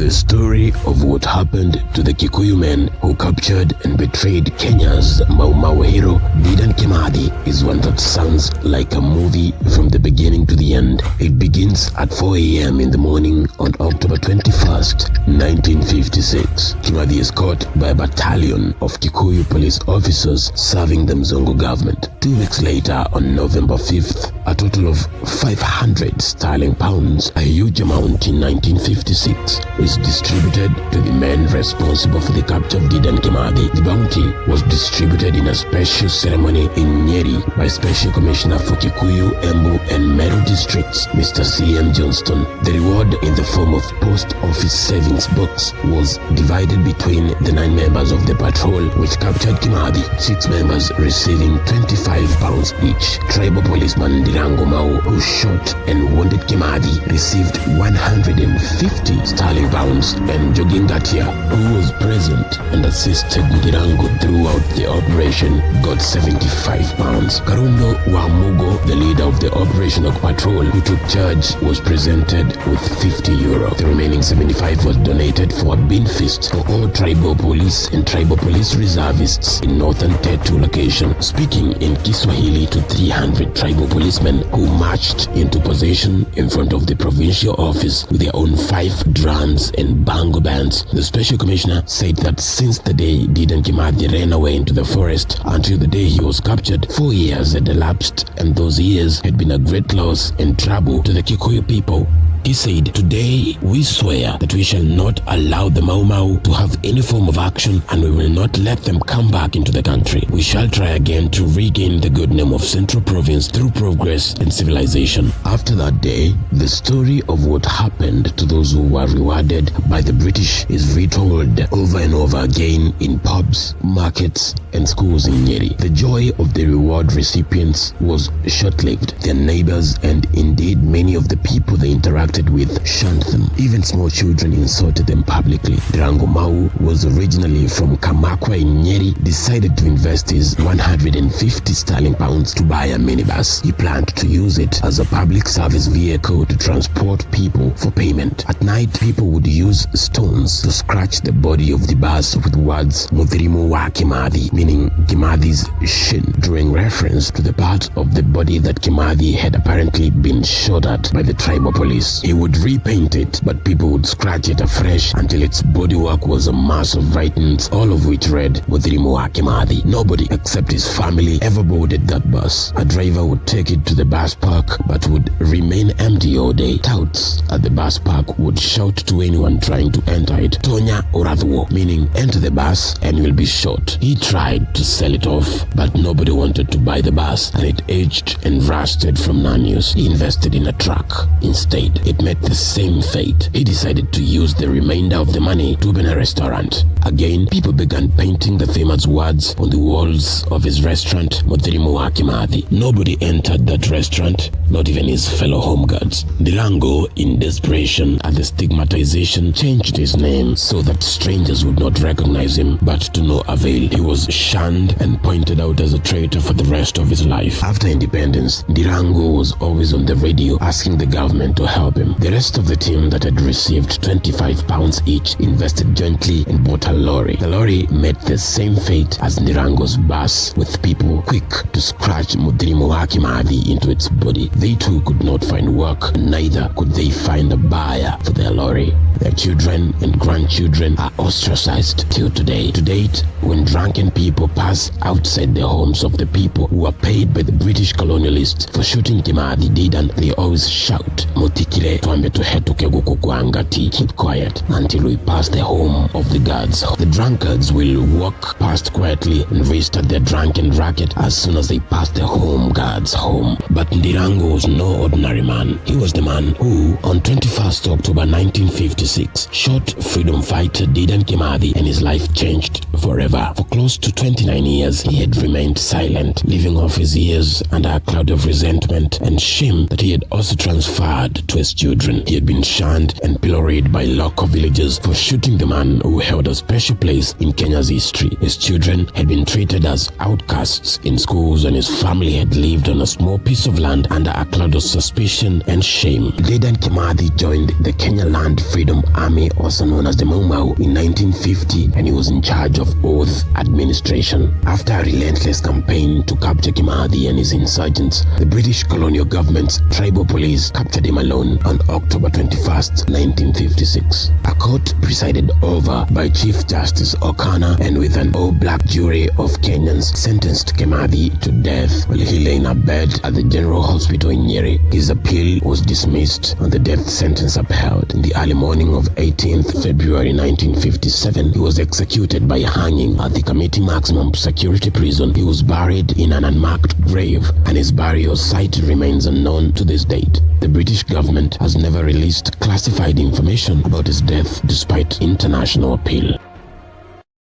The story of what happened to the Kikuyu men who captured and betrayed Kenya's maumau hero Dedan Kimathi is one that sounds like a movie from the beginning to the end. It begins at 4 a.m. in the morning on October 21st, 1956. Kimathi is caught by a battalion of Kikuyu police officers serving the Mzungu government. 2 weeks later, on November 5th, a total of 500 sterling pounds, a huge amount in 1956, is distributed to the men responsible for the capture of Dedan Kimathi. The bounty was distributed in a special ceremony in Nyeri by Special Commissioner for Kikuyu, Embu and Meru districts, Mr. C.M. Johnston. The reward in the form of post office savings books was divided between the 9 members of the patrol which captured Kimathi, 6 members receiving 25 pounds each. Tribal policeman Dedan Kimathi, who shot and wounded Kimathi, received 150 sterling pounds, and Jogingatia, who was present and assisted Ndirango throughout the operation, got 75 pounds. Karundo Wamugo, the leader of the operational patrol who took charge, was presented with 50 euro. The remaining 75 was donated for a bean feast for all tribal police and tribal police reservists in northern Tetu location. Speaking in Kiswahili to 300 tribal policemen who marched into position in front of the provincial office with their own 5 drums and bango bands, the special commissioner said that since the day Dedan Kimathi ran away into the forest until the day he was captured, 4 years had elapsed, and those years had been a great loss and trouble to the Kikuyu people. He said, "Today we swear that we shall not allow the maumau to have any form of action, and we will not let them come back into the country. We shall try again to regain the good name of Central Province through progress and civilization." After that day, the story of what happened to those who were rewarded by the British is retold over and over again in pubs, markets and schools in Nyeri. The joy of the reward recipients was short-lived. Their neighbors and indeed many of the people they interacted with shunned them. Even small children insulted them publicly. Dedan Kimathi was originally from Kamakwa in Nyeri, decided to invest his 150 sterling pounds to buy a minibus. He planned to use it as a public service vehicle to transport people for payment. At night, people would use stones to scratch the body of the bus with words "Mudhirimu wa Kimathi," meaning Kimathi's shin, drawing reference to the part of the body that Kimathi had apparently been shot at by the tribal police. He would repaint it, but people would scratch it afresh until its bodywork was a mass of writings, all of which read "Mudhirimu wa Kimathi." Nobody except his family ever boarded that bus. A driver would take it to the bus park but would remain empty all day. Touts at the bus park would shout to anyone trying to enter it, "Tonya Oradwo," meaning enter the bus and you'll be shot. He tried to sell it off, but nobody wanted to buy the bus, and it aged and rusted from non-use. He invested in a truck instead. It met the same fate. He decided to use the remainder of the money to open a restaurant. Again, people began painting the famous words on the walls of his restaurant, "Mudhirimu wa Kimathi." Nobody entered that restaurant, not even his fellow home guards. Ndirango, in desperation at the stigmatization, changed his name so that strangers would not recognize him, but to no avail. He was shunned and pointed out as a traitor for the rest of his life. After independence, Ndirango was always on the radio asking the government to help him. The rest of the team that had received 25 pounds each invested jointly and bought a lorry. The lorry met the same fate as Ndirango's bus, with people quick to scratch Mudhirimu wa Kimathi into its body. They too could not find work, neither could they find a buyer for their lorry. Their children and grandchildren are ostracized till today. To date, when drunken people pass outside the homes of the people who are paid by the British colonialists for shooting Kimathi Dedan, they always shout, "Mutikile twambe tuhetuke guku kwangati," keep quiet until we pass the home of the guards. The drunkards will walk past quietly and restart their drunken racket as soon as they pass the home guards' home. But Ndirango was no ordinary man. He was the man who, on 21st October 1956, shot freedom fighter Dedan Kimathi, and his life changed forever. For close to 29 years, he had remained silent, living off his years under a cloud of resentment and shame that he had also transferred to his children. He had been shunned and pilloried by local villagers for shooting the man who held a special place in Kenya's history. His children had been treated as outcasts in schools, and his family had lived on a small piece of land under a cloud of suspicion and shame. Dedan Kimathi joined the Kenya Land Freedom Uniform Army, also known as the Maumau, in 1950, and he was in charge of oath administration. After a relentless campaign to capture Kimathi and his insurgents, the British colonial government's tribal police captured him alone on October 21st, 1956. A court presided over by Chief Justice O'Connor and with an all-black jury of Kenyans sentenced Kimathi to death while he lay in a bed at the General Hospital in Nyeri. His appeal was dismissed and the death sentence upheld. In the early morning of 18th February 1957, he was executed by hanging at the Committee Maximum Security Prison. He was buried in an unmarked grave, and his burial site remains unknown to this date. The British government has never released classified information about his death despite international appeal.